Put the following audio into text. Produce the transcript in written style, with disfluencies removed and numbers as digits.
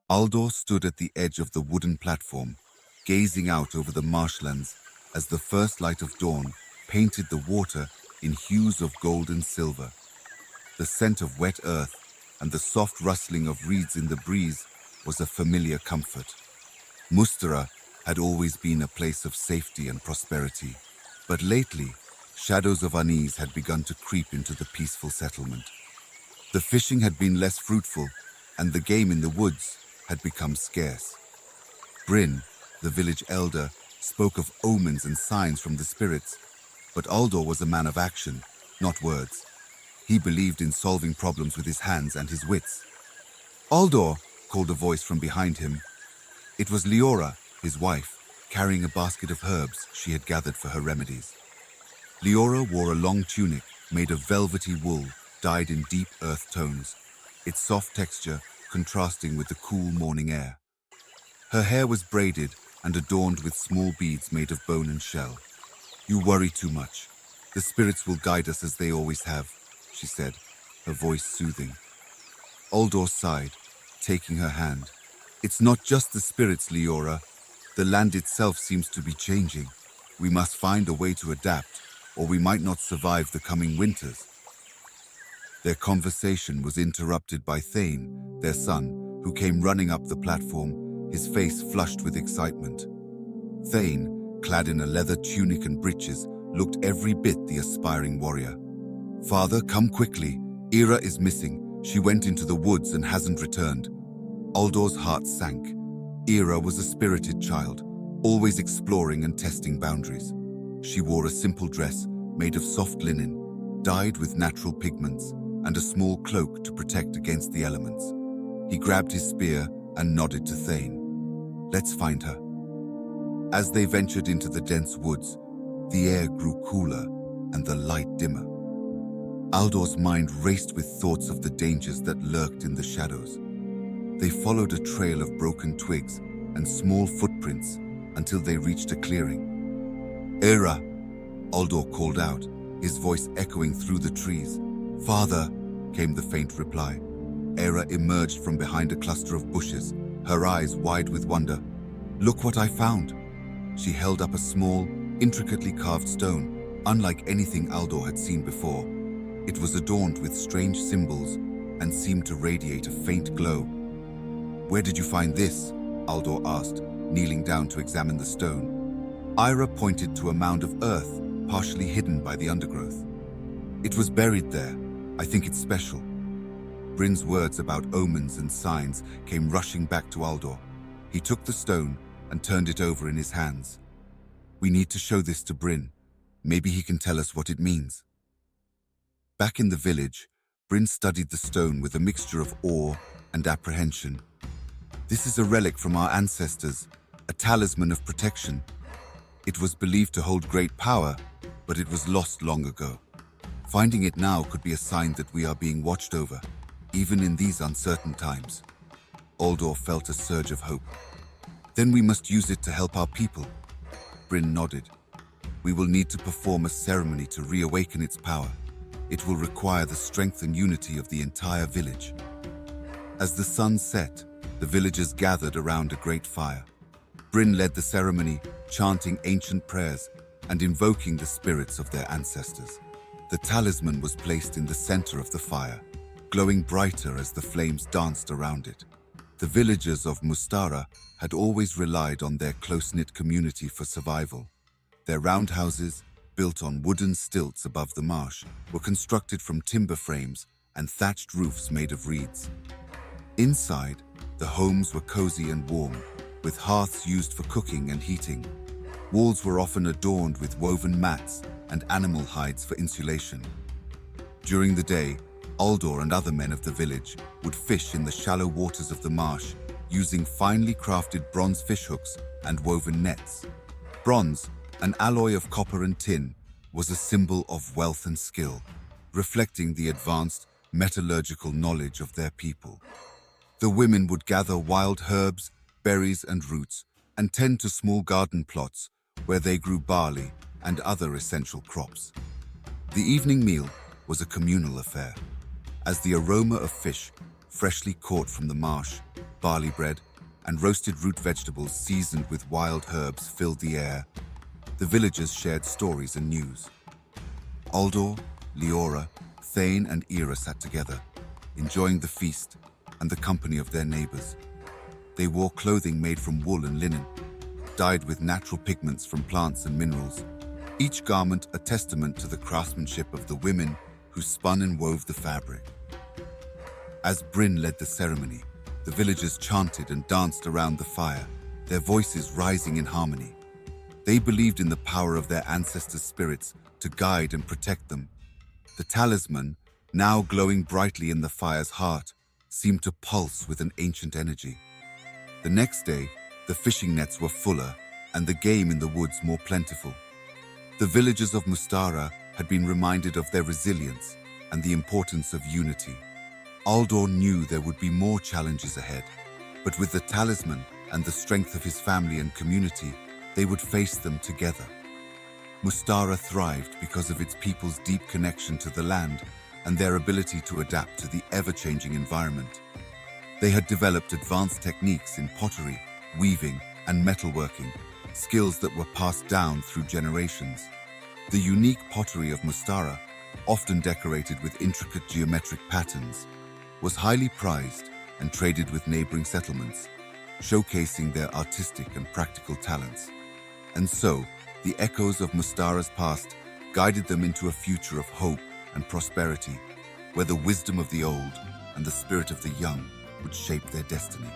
Aldor stood at the edge of the wooden platform, gazing out over the marshlands as the first light of dawn painted the water in hues of gold and silver. The scent of wet earth and the soft rustling of reeds in the breeze was a familiar comfort. Mustara had always been a place of safety and prosperity, but lately, shadows of unease had begun to creep into the peaceful settlement. The fishing had been less fruitful, and the game in the woods had become scarce. Bryn, the village elder, spoke of omens and signs from the spirits, but Aldor was a man of action, not words. He believed in solving problems with his hands and his wits. "Aldor," called a voice from behind him. It was Leora, his wife, carrying a basket of herbs she had gathered for her remedies. Leora wore a long tunic made of velvety wool dyed in deep earth tones, its soft texture contrasting with the cool morning air. Her hair was braided and adorned with small beads made of bone and shell. "You worry too much. The spirits will guide us as they always have," she said, her voice soothing. Aldor sighed, taking her hand. "It's not just the spirits, Leora. The land itself seems to be changing. We must find a way to adapt, or we might not survive the coming winters." Their conversation was interrupted by Thane, their son, who came running up the platform, his face flushed with excitement. Thane, clad in a leather tunic and breeches, looked every bit the aspiring warrior. "Father, come quickly. Ira is missing. She went into the woods and hasn't returned." Aldor's heart sank. Ira was a spirited child, always exploring and testing boundaries. She wore a simple dress made of soft linen, dyed with natural pigments, and a small cloak to protect against the elements. He grabbed his spear and nodded to Thane. "Let's find her." As they ventured into the dense woods, the air grew cooler and the light dimmer. Aldor's mind raced with thoughts of the dangers that lurked in the shadows. They followed a trail of broken twigs and small footprints until they reached a clearing. "Era!" Aldor called out, his voice echoing through the trees. "Father!" came the faint reply. Era emerged from behind a cluster of bushes, her eyes wide with wonder. "Look what I found!" She held up a small, intricately carved stone, unlike anything Aldor had seen before. It was adorned with strange symbols and seemed to radiate a faint glow. "Where did you find this?" Aldor asked, kneeling down to examine the stone. Ira pointed to a mound of earth, partially hidden by the undergrowth. "It was buried there. I think it's special." Bryn's words about omens and signs came rushing back to Aldor. He took the stone and turned it over in his hands. "We need to show this to Bryn. Maybe he can tell us what it means." Back in the village, Bryn studied the stone with a mixture of awe and apprehension. "This is a relic from our ancestors, a talisman of protection. It was believed to hold great power, but it was lost long ago. Finding it now could be a sign that we are being watched over, even in these uncertain times." Aldor felt a surge of hope. "Then we must use it to help our people." Bryn nodded. "We will need to perform a ceremony to reawaken its power. It will require the strength and unity of the entire village." As the sun set, the villagers gathered around a great fire. Bryn led the ceremony, chanting ancient prayers and invoking the spirits of their ancestors. The talisman was placed in the center of the fire, glowing brighter as the flames danced around it. The villagers of Mustara had always relied on their close-knit community for survival. Their roundhouses, built on wooden stilts above the marsh, were constructed from timber frames and thatched roofs made of reeds. Inside, the homes were cozy and warm, with hearths used for cooking and heating. Walls were often adorned with woven mats and animal hides for insulation. During the day, Aldor and other men of the village would fish in the shallow waters of the marsh, using finely crafted bronze fishhooks and woven nets. Bronze, an alloy of copper and tin, was a symbol of wealth and skill, reflecting the advanced metallurgical knowledge of their people. The women would gather wild herbs, berries, and roots, and tend to small garden plots where they grew barley and other essential crops. The evening meal was a communal affair. As the aroma of fish, freshly caught from the marsh, barley bread, and roasted root vegetables seasoned with wild herbs filled the air. The villagers shared stories and news. Aldor, Leora, Thane, and Ira sat together, enjoying the feast and the company of their neighbors. They wore clothing made from wool and linen, dyed with natural pigments from plants and minerals, each garment a testament to the craftsmanship of the women who spun and wove the fabric. As Bryn led the ceremony, the villagers chanted and danced around the fire, their voices rising in harmony. They believed in the power of their ancestors' spirits to guide and protect them. The talisman, now glowing brightly in the fire's heart, seemed to pulse with an ancient energy. The next day, the fishing nets were fuller and the game in the woods more plentiful. The villagers of Mustara had been reminded of their resilience and the importance of unity. Aldor knew there would be more challenges ahead, but with the talisman and the strength of his family and community, they would face them together. Mustara thrived because of its people's deep connection to the land and their ability to adapt to the ever-changing environment. They had developed advanced techniques in pottery, weaving, and metalworking, skills that were passed down through generations. The unique pottery of Mustara, often decorated with intricate geometric patterns, was highly prized and traded with neighboring settlements, showcasing their artistic and practical talents. And so, the echoes of Mustara's past guided them into a future of hope and prosperity, where the wisdom of the old and the spirit of the young would shape their destiny.